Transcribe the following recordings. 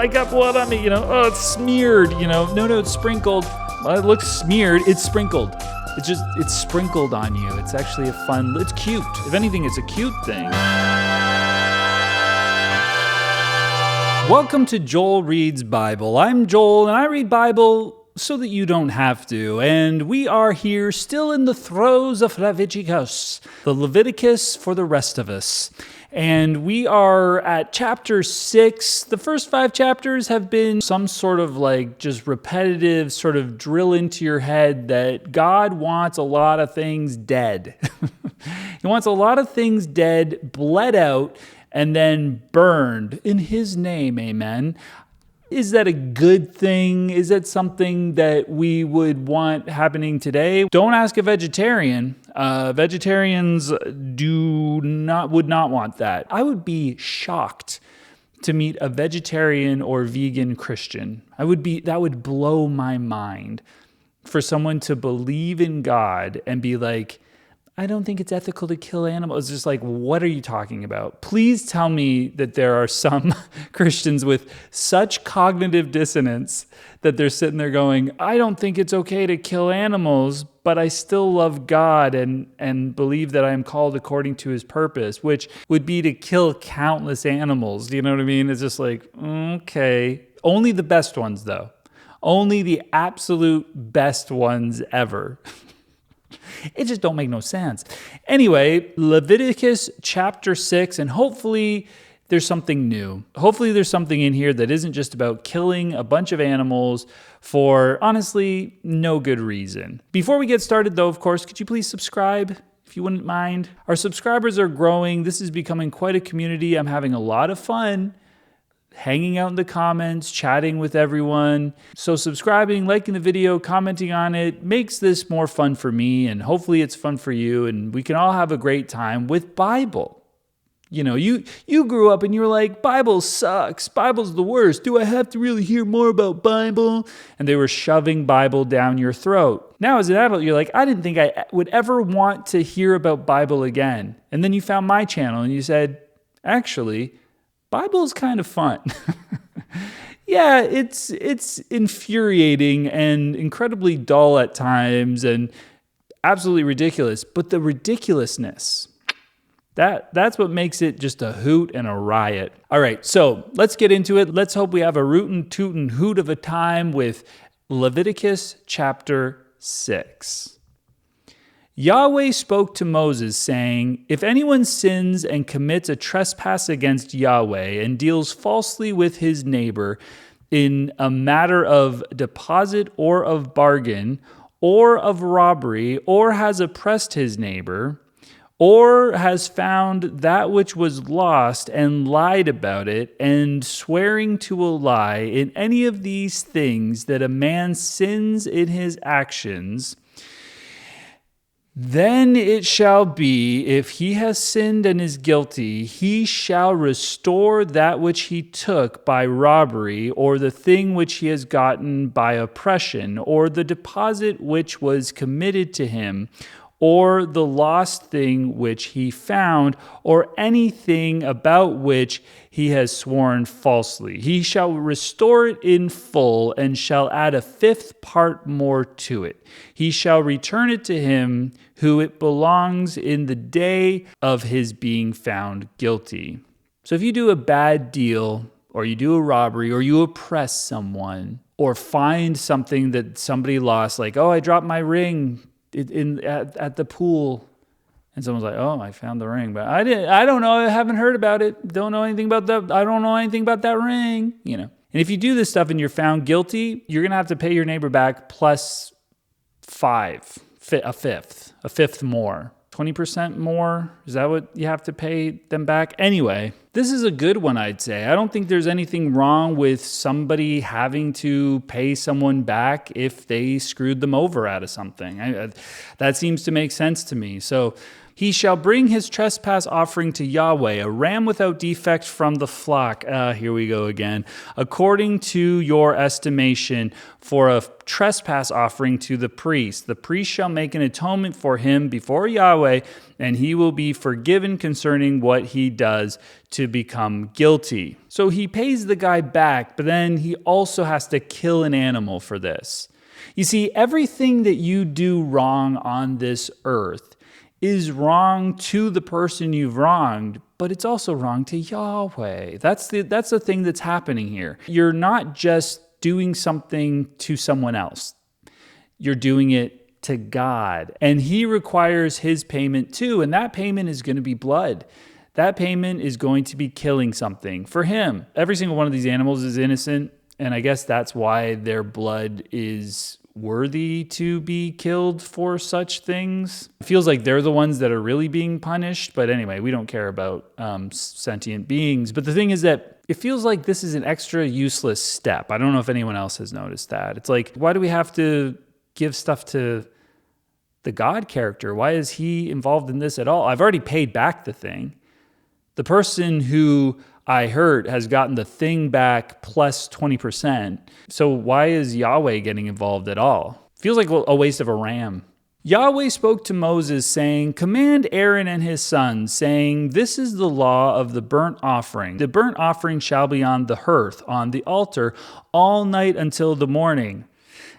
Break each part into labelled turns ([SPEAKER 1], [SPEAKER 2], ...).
[SPEAKER 1] I got blood on me, oh, it's smeared, no, it's sprinkled. Well, it looks smeared, it's sprinkled. It's sprinkled on you. It's actually it's cute. If anything, it's a cute thing. Welcome to Joel Reads Bible. I'm Joel, and I read Bible so that you don't have to. And we are here still in the throes of Leviticus, the Leviticus for the rest of us. And we are at chapter 6. The first 5 chapters have been some sort of just repetitive sort of drill into your head that God wants a lot of things dead. He wants a lot of things dead, bled out, and then burned in his name, amen. Is that a good thing? Is that something that we would want happening today? Don't ask a vegetarian. Vegetarians would not want that. I would be shocked to meet a vegetarian or vegan Christian. That would blow my mind for someone to believe in God and be like, I don't think it's ethical to kill animals. It's just what are you talking about? Please tell me that there are some Christians with such cognitive dissonance that they're sitting there going, I don't think it's okay to kill animals, but I still love God and believe that I am called according to his purpose, which would be to kill countless animals. Do you know what I mean? It's just okay. Only the best ones, though. Only the absolute best ones ever. It just don't make no sense. Anyway, Leviticus chapter 6, and hopefully there's something new. Hopefully there's something in here that isn't just about killing a bunch of animals for, honestly, no good reason. Before we get started, though, of course, could you please subscribe, if you wouldn't mind? Our subscribers are growing. This is becoming quite a community. I'm having a lot of fun hanging out in the comments, chatting with everyone. So subscribing, liking the video, commenting on it makes this more fun for me, and hopefully it's fun for you, and we can all have a great time with Bible. You grew up and you were like, Bible sucks. Bible's the worst. Do I have to really hear more about Bible? And they were shoving Bible down your throat. Now as an adult, you're like, I didn't think I would ever want to hear about Bible again. And then you found my channel and you said, actually, Bible is kind of fun. Yeah, it's infuriating and incredibly dull at times and absolutely ridiculous. But the ridiculousness, that's what makes it just a hoot and a riot. All right, so let's get into it. Let's hope we have a rootin' tootin' hoot of a time with Leviticus chapter 6. Yahweh spoke to Moses, saying, if anyone sins and commits a trespass against Yahweh and deals falsely with his neighbor in a matter of deposit or of bargain or of robbery, or has oppressed his neighbor, or has found that which was lost and lied about it, and swearing to a lie, in any of these things that a man sins in his actions, then it shall be, if he has sinned and is guilty, he shall restore that which he took by robbery, or the thing which he has gotten by oppression, or the deposit which was committed to him, or the lost thing which he found, or anything about which he has sworn falsely. He shall restore it in full, and shall add a 5th part more to it. He shall return it to him who it belongs in the day of his being found guilty. So if you do a bad deal, or you do a robbery, or you oppress someone, or find something that somebody lost, I dropped my ring at the pool, and someone's like, oh, I found the ring, but I don't know, I haven't heard about it, don't know anything about that, I don't know anything about that ring, And if you do this stuff and you're found guilty, you're gonna have to pay your neighbor back plus a fifth more. 20% more? Is that what you have to pay them back? Anyway, this is a good one, I'd say. I don't think there's anything wrong with somebody having to pay someone back if they screwed them over out of something. That seems to make sense to me. So He shall bring his trespass offering to Yahweh, a ram without defect from the flock. Here we go again. According to your estimation, for a trespass offering to the priest. The priest shall make an atonement for him before Yahweh, and he will be forgiven concerning what he does to become guilty. So he pays the guy back, but then he also has to kill an animal for this. You see, everything that you do wrong on this earth is wrong to the person you've wronged, but it's also wrong to Yahweh. That's the thing that's happening here. You're not just doing something to someone else. You're doing it to God. And he requires his payment too, and that payment is going to be blood. That payment is going to be killing something for him. Every single one of these animals is innocent, and I guess that's why their blood is worthy to be killed for such things. It feels like they're the ones that are really being punished, but anyway, we don't care about sentient beings. But the thing is that it feels like this is an extra useless step. I don't know if anyone else has noticed that. It's like, why do we have to give stuff to the God character? Why is he involved in this at all? I've already paid back the thing. The person who I hurt has gotten the thing back plus 20%. So why is Yahweh getting involved at all? Feels like a waste of a ram. Yahweh spoke to Moses, saying, "Command Aaron and his sons, saying, this is the law of the burnt offering. The burnt offering shall be on the hearth, on the altar, all night until the morning.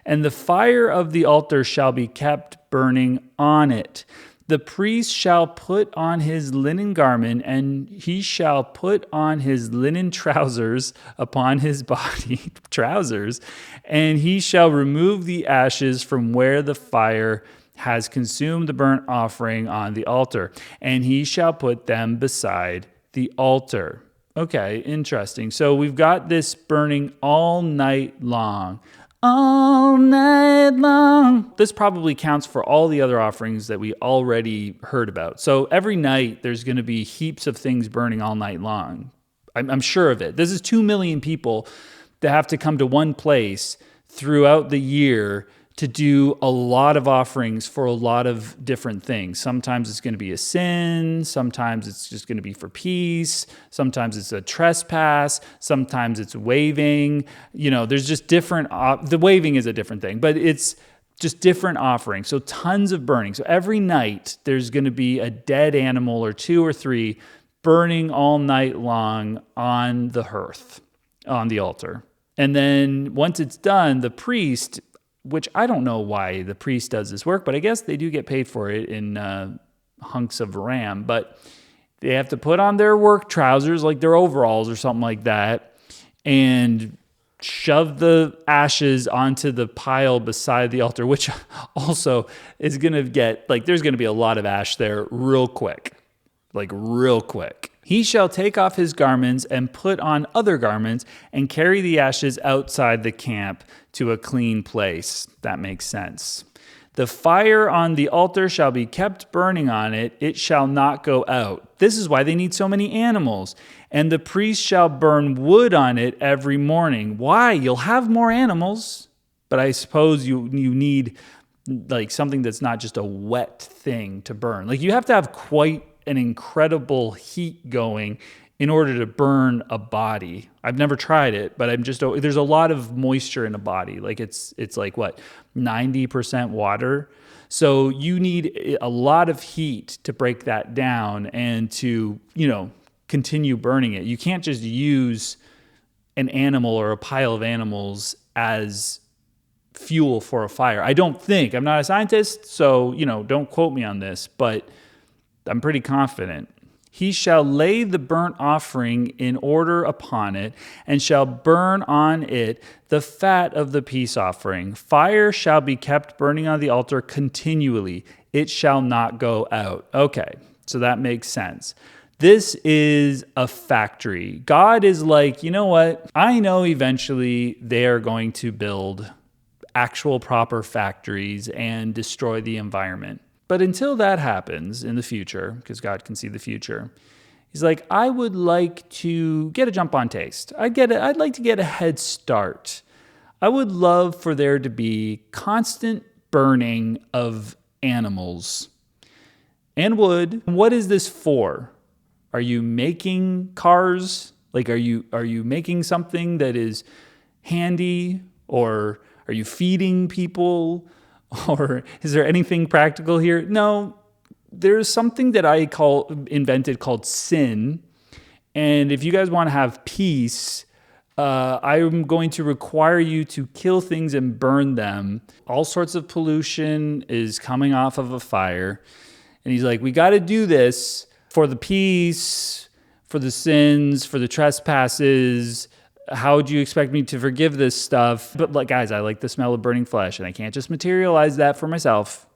[SPEAKER 1] And the fire of the altar shall be kept burning on it. The priest shall put on his linen garment, and he shall put on his linen trousers upon his body, trousers, and he shall remove the ashes from where the fire has consumed the burnt offering on the altar, and he shall put them beside the altar." Okay, interesting. So we've got this burning all night long. All night long. This probably counts for all the other offerings that we already heard about. So every night there's going to be heaps of things burning all night long. I'm sure of it. This is 2 million people that have to come to one place throughout the year to do a lot of offerings for a lot of different things. Sometimes it's going to be a sin. Sometimes it's just going to be for peace. Sometimes it's a trespass. Sometimes it's waving. There's just different, the waving is a different thing, but it's just different offerings. So tons of burning. So every night there's going to be a dead animal or 2 or 3 burning all night long on the hearth, on the altar. And then once it's done, the priest, which I don't know why the priest does this work, but I guess they do get paid for it in hunks of ram. But they have to put on their work trousers, like their overalls or something like that, and shove the ashes onto the pile beside the altar, which also is going to get, there's going to be a lot of ash there real quick. He shall take off his garments and put on other garments and carry the ashes outside the camp to a clean place. That makes sense. The fire on the altar shall be kept burning on it. It shall not go out. This is why they need so many animals. And the priest shall burn wood on it every morning. Why? You'll have more animals, but I suppose you need something that's not just a wet thing to burn. You have to have quite an incredible heat going in order to burn a body. I've never tried it, but there's a lot of moisture in a body. It's 90% water. So you need a lot of heat to break that down and to, continue burning it. You can't just use an animal or a pile of animals as fuel for a fire. I don't think. I'm not a scientist, so, don't quote me on this, but I'm pretty confident. He shall lay the burnt offering in order upon it, and shall burn on it the fat of the peace offering. Fire shall be kept burning on the altar continually. It shall not go out. Okay, so that makes sense. This is a factory. God is like, you know what? I know eventually they are going to build actual proper factories and destroy the environment. But until that happens in the future, because God can see the future, he's like, I would like to get a jump on taste. I'd like to get a head start. I would love for there to be constant burning of animals. and wood. What is this for? Are you making cars? Like, are you making something that is handy, or are you feeding people, or is there anything practical here? No, there's something that I invented called sin. And if you guys want to have peace, I'm going to require you to kill things and burn them. All sorts of pollution is coming off of a fire. And he's like, we got to do this for the peace, for the sins, for the trespasses. How would you expect me to forgive this stuff? But like, guys, I like the smell of burning flesh, and I can't just materialize that for myself.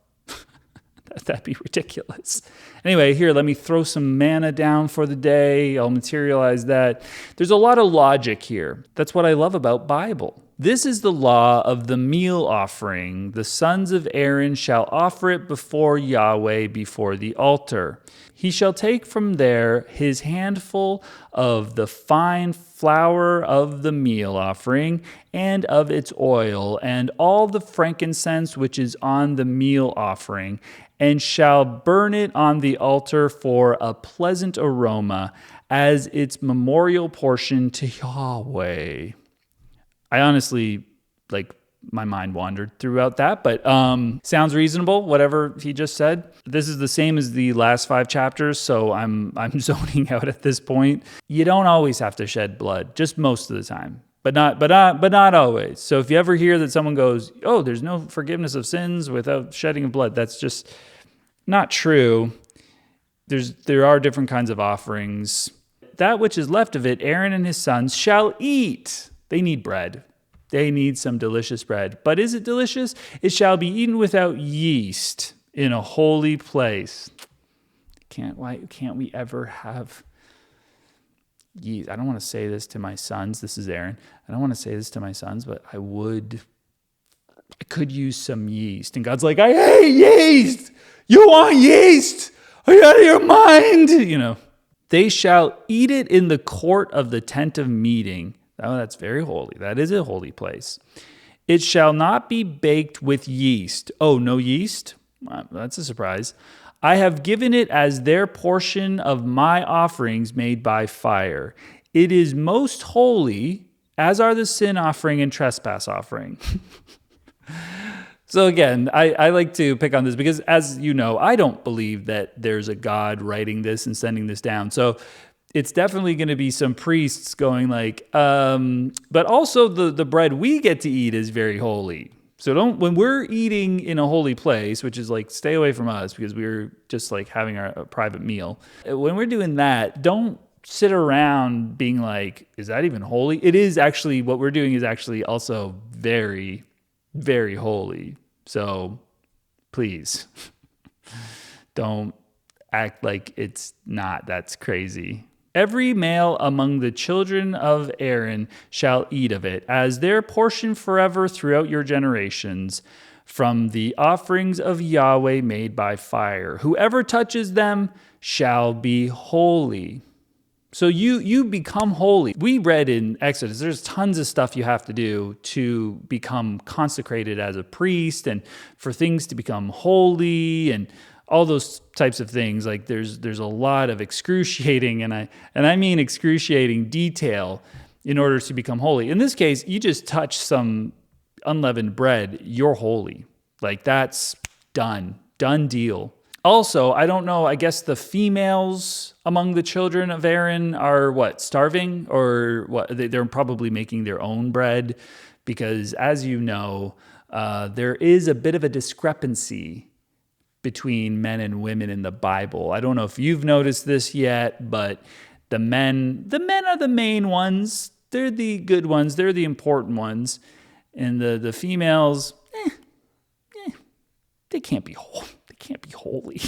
[SPEAKER 1] That'd be ridiculous. Anyway, here, let me throw some manna down for the day. I'll materialize that. There's a lot of logic here. That's what I love about Bible. This is the law of the meal offering. The sons of Aaron shall offer it before Yahweh before the altar. He shall take from there his handful of the fine flour of the meal offering and of its oil and all the frankincense which is on the meal offering, and shall burn it on the altar for a pleasant aroma as its memorial portion to Yahweh. I honestly, my mind wandered throughout that, but sounds reasonable, whatever he just said. This is the same as the last 5 chapters, so I'm zoning out at this point. You don't always have to shed blood, just most of the time. But not always. So if you ever hear that someone goes, "Oh, there's no forgiveness of sins without shedding of blood," that's just not true. There are different kinds of offerings. That which is left of it, Aaron and his sons shall eat. They need bread. They need some delicious bread. But is it delicious? It shall be eaten without yeast in a holy place. Why can't we ever have yeast? I don't want to say this to my sons. This is Aaron. I don't want to say this to my sons, but I could use some yeast. And God's like, I hate yeast. You want yeast? Are you out of your mind? They shall eat it in the court of the tent of meeting. Oh, that's very holy. That is a holy place. It shall not be baked with yeast. Oh, no yeast? That's a surprise. I have given it as their portion of my offerings made by fire. It is most holy, as are the sin offering and trespass offering. So again, I like to pick on this because, as you know, I don't believe that there's a God writing this and sending this down. So it's definitely going to be some priests going but also the bread we get to eat is very holy. So when we're eating in a holy place, which is stay away from us because we're just having a private meal. When we're doing that, don't sit around being like, is that even holy? It is actually, what we're doing is actually also very, very holy. So please don't act like it's not. That's crazy. Every male among the children of Aaron shall eat of it, as their portion forever throughout your generations, from the offerings of Yahweh made by fire. Whoever touches them shall be holy. So you become holy. We read in Exodus, there's tons of stuff you have to do to become consecrated as a priest and for things to become holy and all those types of things. There's a lot of excruciating, and I mean excruciating detail in order to become holy. In this case, you just touch some unleavened bread, you're holy. That's done deal. Also, I don't know, I guess the females among the children of Aaron are starving, or what? They're probably making their own bread because, as you know, there is a bit of a discrepancy between men and women in the Bible. I don't know if you've noticed this yet, but the men are the main ones. They're the good ones. They're the important ones. And the females, they can't be whole. They can't be holy.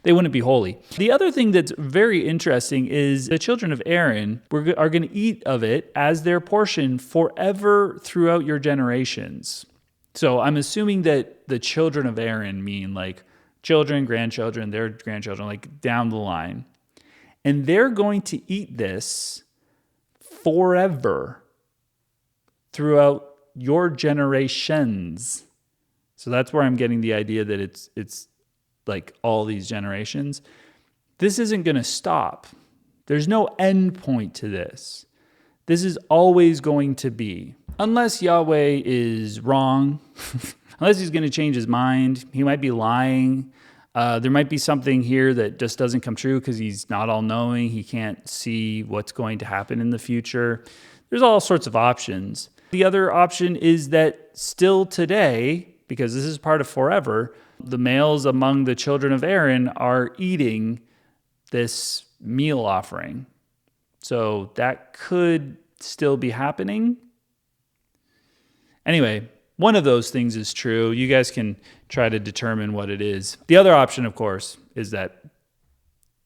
[SPEAKER 1] They wouldn't be holy. The other thing that's very interesting is the children of Aaron are going to eat of it as their portion forever throughout your generations. So I'm assuming that the children of Aaron mean children, grandchildren, their grandchildren, down the line. And they're going to eat this forever throughout your generations. So that's where I'm getting the idea that it's like all these generations. This isn't going to stop. There's no end point to this. This is always going to be. Unless Yahweh is wrong, unless he's going to change his mind, he might be lying. There might be something here that just doesn't come true because he's not all-knowing. He can't see what's going to happen in the future. There's all sorts of options. The other option is that still today, because this is part of forever, the males among the children of Aaron are eating this meal offering. So that could still be happening. Anyway, one of those things is true. You guys can try to determine what it is. The other option, of course, is that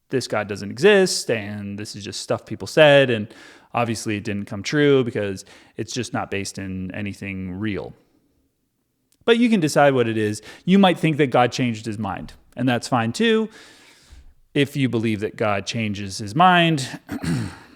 [SPEAKER 1] this God doesn't exist and this is just stuff people said, and obviously it didn't come true because it's just not based in anything real. But you can decide what it is. You might think that God changed his mind, and that's fine too. If you believe that God changes his mind,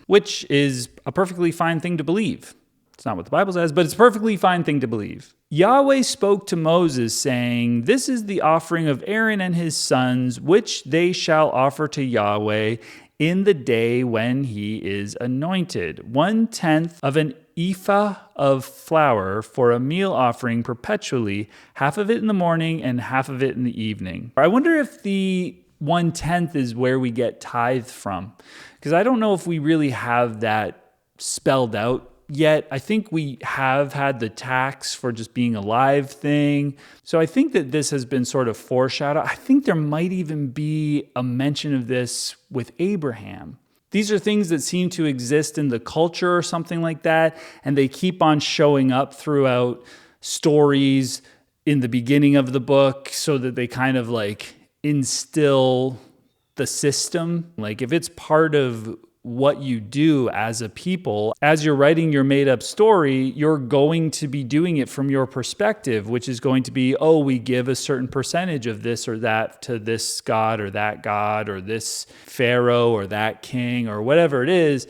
[SPEAKER 1] which is a perfectly fine thing to believe. It's not what the Bible says, but it's a perfectly fine thing to believe. Yahweh spoke to Moses, saying, "This is the offering of Aaron and his sons, which they shall offer to Yahweh in the day when he is anointed. 1/10 of an ephah of flour for a meal offering perpetually, half of it in the morning and half of it in the evening." I wonder if the 1/10 is where we get tithe from, because I don't know if we really have that spelled out yet. I think we have had the tax for just being alive thing. So I think that this has been sort of foreshadowed. I think there might even be a mention of this with Abraham. These are things that seem to exist in the culture or something like that, and they keep on showing up throughout stories in the beginning of the book so that they kind of like instill the system. Like if it's part of what you do as a people, as you're writing your made-up story, you're going to be doing it from your perspective, which is going to be, oh, we give a certain percentage of this or that to this god or this pharaoh or that king or whatever it is,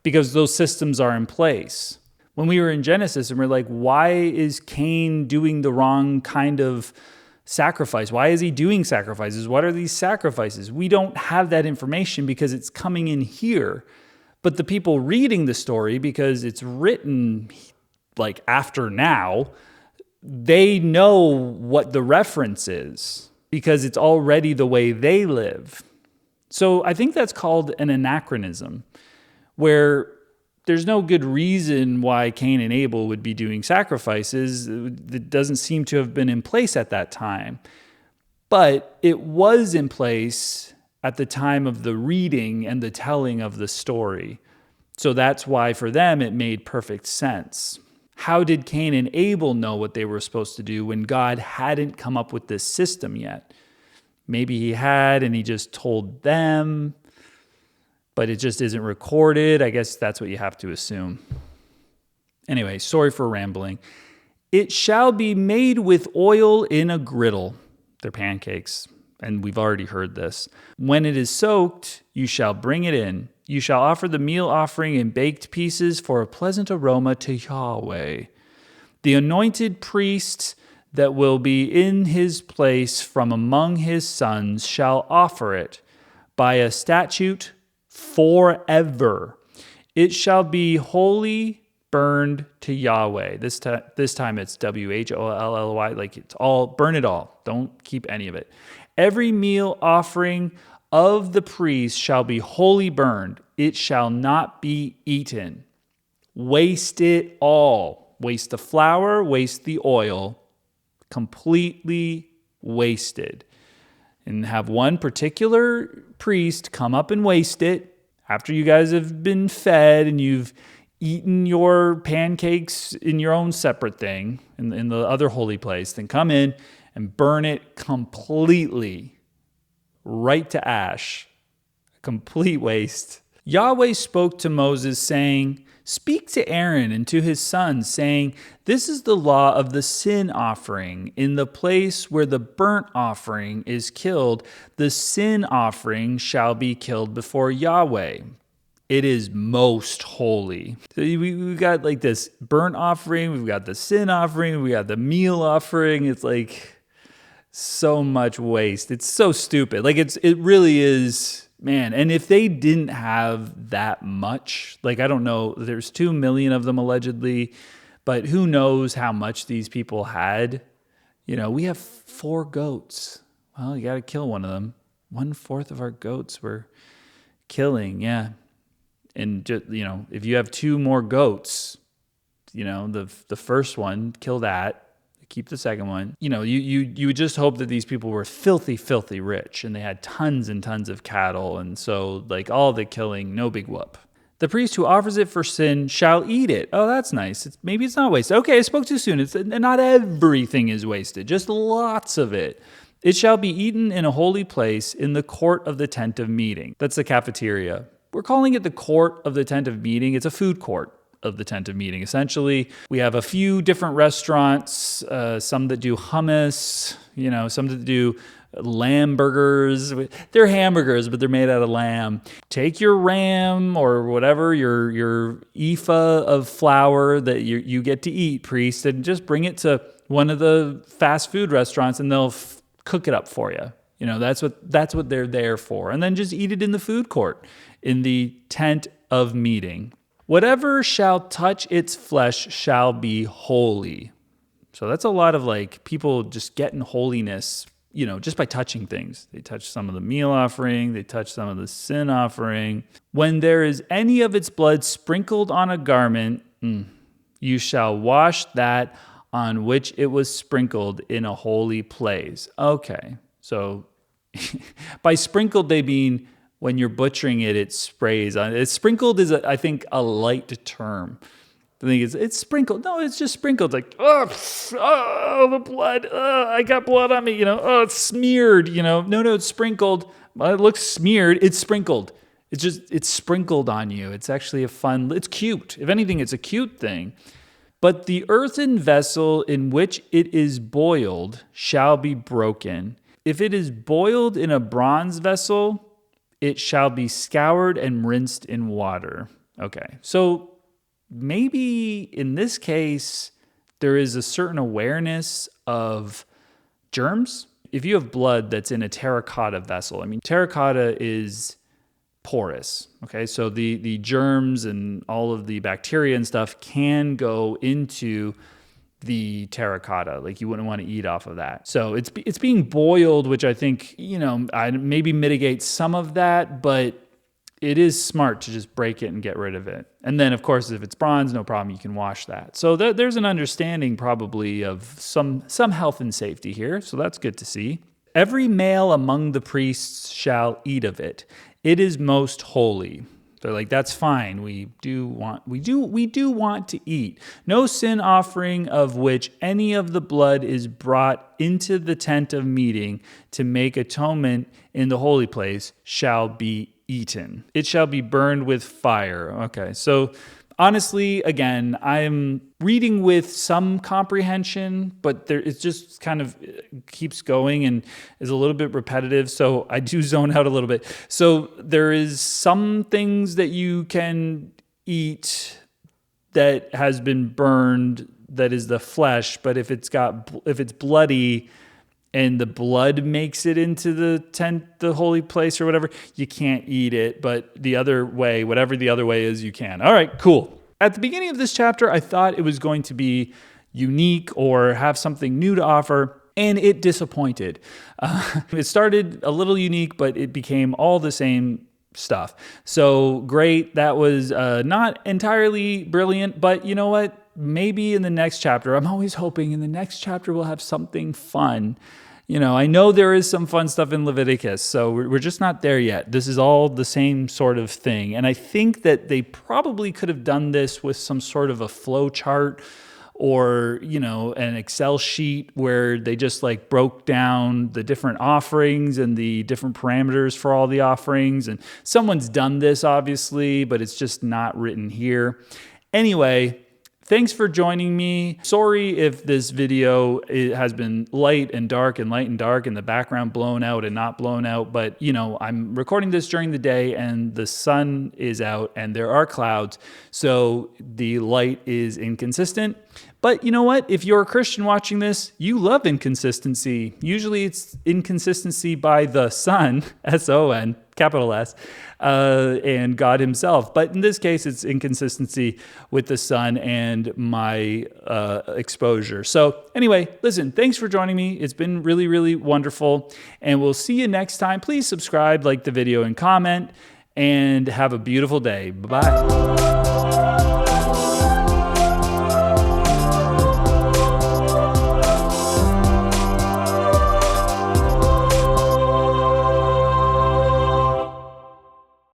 [SPEAKER 1] because those systems are in place. When we were in Genesis and we're like, why is Cain doing the wrong kind of sacrifice? Why is he doing sacrifices? What are these sacrifices? We don't have that information because it's coming in here. But the people reading the story, because it's written like after now, they know what the reference is because it's already the way they live. So I think that's called an anachronism, where there's no good reason why Cain and Abel would be doing sacrifices. It doesn't seem to have been in place at that time. But it was in place at the time of the reading and the telling of the story. So that's why for them it made perfect sense. How did Cain and Abel know what they were supposed to do when God hadn't come up with this system yet? Maybe he had and he just told them, but it just isn't recorded. I guess that's what you have to assume. Anyway, sorry for rambling. It shall be made with oil in a griddle. They're pancakes, and we've already heard this. When it is soaked, you shall bring it in. You shall offer the meal offering in baked pieces for a pleasant aroma to Yahweh. The anointed priest that will be in his place from among his sons shall offer it by a statute forever. It shall be wholly burned to Yahweh. This time it's W-H-O-L-L-Y, like it's all, burn it all. Don't keep any of it. Every meal offering of the priest shall be wholly burned. It shall not be eaten. Waste it all. Waste the flour, waste the oil. Completely wasted. And have one particular priest come up and waste it after you guys have been fed and you've eaten your pancakes in your own separate thing in the other holy place. Then come in and burn it completely, right to ash. Complete waste. Yahweh spoke to Moses, saying, "Speak to Aaron and to his sons, saying, this is the law of the sin offering. In the place where the burnt offering is killed, the sin offering shall be killed before Yahweh. It is most holy." So we got like this burnt offering, we've got the sin offering, we got the meal offering. It's like So much waste. It's so stupid. Like it really is, man. And if they didn't have that much, like I don't know, there's 2 million of them allegedly, but who knows how much these people had. We have 4 goats. Well, you got to kill one of them. 1/4 of our goats we're killing, yeah. And just, if you have 2 more goats, the first one, kill that. Keep the second one. You would just hope that these people were filthy, filthy rich and they had tons and tons of cattle. And so like all the killing, no big whoop. The priest who offers it for sin shall eat it. Oh, that's nice. Maybe it's not wasted. Okay, I spoke too soon. It's not everything is wasted, just lots of it. It shall be eaten in a holy place in the court of the tent of meeting. That's the cafeteria. We're calling it the court of the tent of meeting. It's a food court of the tent of meeting. Essentially, we have a few different restaurants, some that do hummus, some that do lamb burgers. They're hamburgers, but they're made out of lamb. Take your ram or whatever, your ephah of flour that you get to eat, priest, and just bring it to one of the fast food restaurants and they'll cook it up for you. That's what they're there for. And then just eat it in the food court, in the tent of meeting. Whatever shall touch its flesh shall be holy. So that's a lot of like people just getting holiness, just by touching things. They touch some of the meal offering. They touch some of the sin offering. When there is any of its blood sprinkled on a garment, you shall wash that on which it was sprinkled in a holy place. Okay, so by sprinkled they mean when you're butchering it, it sprays on. It's sprinkled is, I think, a light term. The thing is, it's sprinkled. No, it's just sprinkled. It's like, oh, the blood. I got blood on me. It's smeared. No, it's sprinkled. Well, it looks smeared. It's sprinkled. It's sprinkled on you. It's actually it's cute. If anything, it's a cute thing. But the earthen vessel in which it is boiled shall be broken. If it is boiled in a bronze vessel, it shall be scoured and rinsed in water. Okay, so maybe in this case, there is a certain awareness of germs. If you have blood that's in a terracotta vessel, terracotta is porous, okay? So the germs and all of the bacteria and stuff can go into the terracotta. Like you wouldn't want to eat off of that. So it's being boiled, which I think, I maybe mitigates some of that, but it is smart to just break it and get rid of it. And then, of course, if it's bronze, no problem, you can wash that. So there's an understanding probably of some health and safety here. So that's good to see. Every male among the priests shall eat of it. It is most holy. They're like, that's fine. We do want to eat. No sin offering of which any of the blood is brought into the tent of meeting to make atonement in the holy place shall be eaten. It shall be burned with fire. Okay, so honestly, again, I'm reading with some comprehension, but it just kind of keeps going and is a little bit repetitive, so I do zone out a little bit. So there is some things that you can eat that has been burned, that is the flesh, but if it's bloody and the blood makes it into the tent, the holy place or whatever, you can't eat it. But the other way, whatever the other way is, you can. All right, cool. At the beginning of this chapter, I thought it was going to be unique or have something new to offer, and it disappointed. It started a little unique, but it became all the same stuff. So great. That was not entirely brilliant, but you know what? Maybe in the next chapter, I'm always hoping in the next chapter we'll have something fun. I know there is some fun stuff in Leviticus, so we're just not there yet. This is all the same sort of thing. And I think that they probably could have done this with some sort of a flow chart or, an Excel sheet where they just like broke down the different offerings and the different parameters for all the offerings. And someone's done this, obviously, but it's just not written here. Anyway, thanks for joining me. Sorry if this video has been light and dark and the background blown out and not blown out, but I'm recording this during the day and the sun is out and there are clouds, so the light is inconsistent. But you know what? If you're a Christian watching this, you love inconsistency. Usually it's inconsistency by the Son, S-O-N, capital S, and God himself. But in this case, it's inconsistency with the Son and my exposure. So anyway, listen, thanks for joining me. It's been really, really wonderful. And we'll see you next time. Please subscribe, like the video, and comment. And have a beautiful day. Bye-bye.